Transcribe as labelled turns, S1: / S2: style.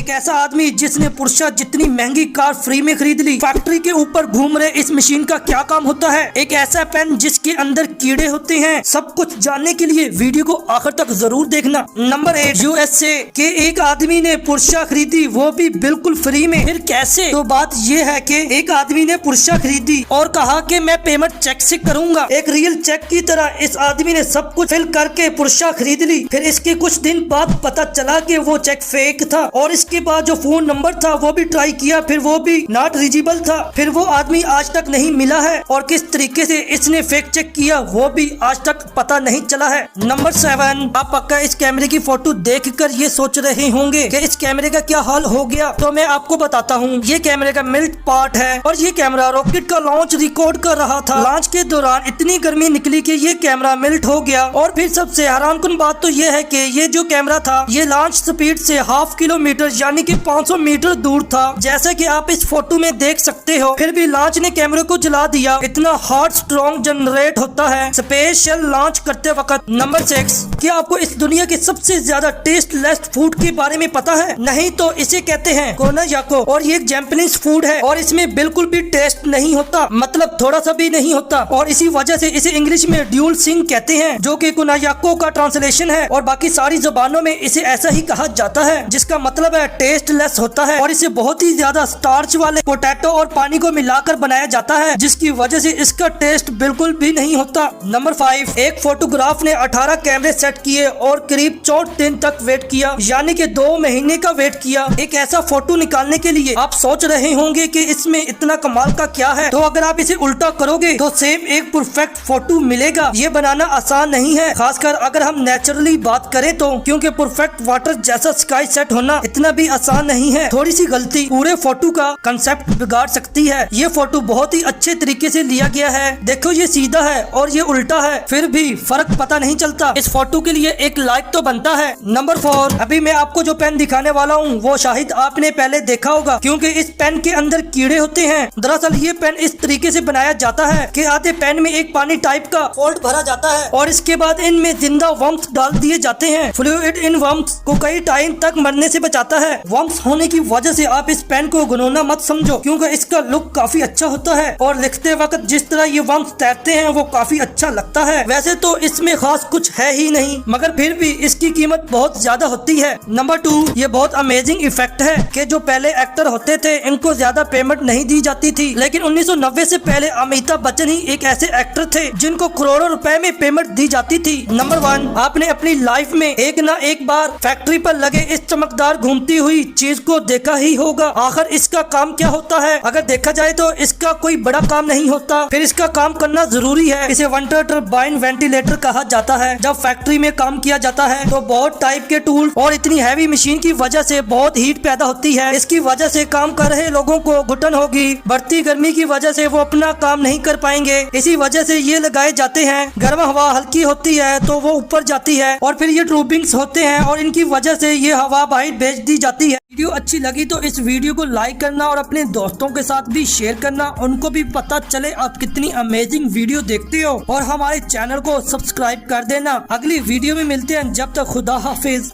S1: एक ऐसा आदमी जिसने पुरुषा जितनी महंगी कार फ्री में खरीद ली। फैक्ट्री के ऊपर घूम रहे इस मशीन का क्या काम होता है। एक ऐसा पेन जिसके अंदर कीड़े होते हैं। सब कुछ जानने के लिए वीडियो को आखिर तक जरूर देखना। नंबर 8, यूएसए के एक आदमी ने पुरुषा खरीदी, वो भी बिल्कुल फ्री में। फिर कैसे? तो बात ये है कि एक आदमी ने पुरुषा खरीदी और कहा कि मैं पेमेंट चेक से करूंगा। एक रियल चेक की तरह इस आदमी ने सब कुछ फिल करके पुरुषा खरीद ली। फिर इसके कुछ दिन बाद पता चला कि वो चेक फेक था और इसके बाद जो फोन नंबर था वो भी ट्राई किया, फिर वो भी नॉट रीचेबल था। फिर वो आदमी आज तक नहीं मिला है और किस तरीके से इसने फेक चेक किया वो भी आज तक पता नहीं चला है। नंबर 7, आप पक्का इस कैमरे की फोटो देखकर ये सोच रहे होंगे कि इस कैमरे का क्या हाल हो गया। तो मैं आपको बताता हूँ, ये कैमरे का मिल्ट पार्ट है और ये कैमरा रॉकेट का लॉन्च रिकॉर्ड कर रहा था। लॉन्च के दौरान इतनी गर्मी निकली कि ये कैमरा मिल्ट हो गया। और फिर सबसे हैरानकुन बात तो ये है कि ये जो कैमरा था ये लॉन्च स्पीड से 0.5 किलोमीटर यानी कि 500 मीटर दूर था, जैसा कि आप इस फोटो में देख सकते हो। फिर भी लॉन्च ने कैमरे को जला दिया। इतना हार्ड स्ट्रॉन्ग जनरेट होता है स्पेशल लॉन्च करते वक्त। नंबर 6, क्या आपको इस दुनिया के सबसे ज्यादा टेस्टलेस फूड के बारे में पता है? नहीं तो इसे कहते हैं कोनायाको और ये एक जैपनीज फूड है और इसमें बिल्कुल भी टेस्ट नहीं होता, मतलब थोड़ा सा भी नहीं होता। और इसी वजह से इसे इंग्लिश में ड्यूल सिंग कहते हैं, जो कि कोनायाको का ट्रांसलेशन है और बाकी सारी जुबानों में इसे ऐसा ही कहा जाता है, जिसका मतलब है टेस्टलेस होता है। और इसे बहुत ही ज्यादा स्टार्च वाले पोटैटो और पानी को मिलाकर बनाया जाता है, जिसकी वजह से इसका टेस्ट बिल्कुल भी नहीं होता। नंबर 5, एक फोटोग्राफ ने 18 कैमरे सेट किए और करीब 4 दिन तक वेट किया, यानी कि 2 महीने का वेट किया एक ऐसा फोटो निकालने के लिए। आप सोच रहे होंगे कि इसमें इतना कमाल का क्या है। तो अगर आप इसे उल्टा करोगे तो सेम एक परफेक्ट फोटो मिलेगा। ये बनाना आसान नहीं है, खासकर अगर हम नेचुरली बात करें तो, क्योंकि परफेक्ट वाटर जैसा स्काई सेट होना इतना भी आसान नहीं है। थोड़ी सी गलती पूरे फोटो का कंसेप्ट बिगाड़ सकती है। ये फोटो बहुत ही अच्छे तरीके से लिया गया है। देखो ये सीधा है और ये उल्टा है, फिर भी फर्क पता नहीं चलता। इस फोटो के लिए एक लाइक तो बनता है। नंबर 4, अभी मैं आपको जो पेन दिखाने वाला हूँ वो शायद आपने पहले देखा होगा, क्योंकि इस पेन के अंदर कीड़े होते हैं। दरअसल ये पेन इस तरीके से बनाया जाता है कि आधे पेन में एक पानी टाइप का फोल्ड भरा जाता है और इसके बाद इनमें जिंदा वर्म्स डाल दिए जाते हैं। फ्लूइड इन वर्म्स को कई टाइम तक मरने से बचाता है। वर्म्स होने की वजह से आप इस पेन को घिनौना मत समझो, क्योंकि इसका लुक काफी अच्छा होता है और लिखते वक्त जिस तरह ये वर्म्स तैरते हैं वो काफी अच्छा लगता है। वैसे तो इसमें खास कुछ है ही नहीं, मगर फिर भी इसकी कीमत बहुत ज्यादा होती है। नंबर 2, ये बहुत अमेजिंग इफेक्ट है कि जो पहले एक्टर होते थे इनको ज्यादा पेमेंट नहीं दी जाती थी, लेकिन 1990 से पहले अमिताभ बच्चन ही एक ऐसे एक्टर थे जिनको करोड़ों रुपए में पेमेंट दी जाती थी। नंबर 1, आपने अपनी लाइफ में एक ना एक बार फैक्ट्री पर लगे इस चमकदार घूमती हुई चीज को देखा ही होगा। आखिर इसका काम क्या होता है? अगर देखा जाए तो इसका कोई बड़ा काम नहीं होता, फिर इसका काम करना जरूरी है। इसे वाटर टर्बाइन वेंटिलेटर कहा जाता है। जब फैक्ट्री में काम किया जाता है तो बहुत टाइप के टूल और इतनी हैवी मशीन की वजह से बहुत हीट पैदा होती है। इसकी वजह से काम कर रहे लोगों को घुटन होगी। बढ़ती गर्मी की वजह से वो अपना काम नहीं कर पाएंगे। इसी वजह से ये लगाए जाते हैं। गर्म हवा हल्की होती है तो वो ऊपर जाती है और फिर ये ट्यूबिंग्स होते हैं और इनकी वजह से ये हवा बाहर भेज दी जाती है। वीडियो अच्छी लगी तो इस वीडियो को लाइक करना और अपने दोस्तों के साथ भी शेयर करना, उनको भी पता चले आप कितनी अमेजिंग वीडियो देखते हो। और हमारे चैनल को सब्सक्राइब कर देना। अगली वीडियो में मिलते हैं, जब तक खुदा हाफिज।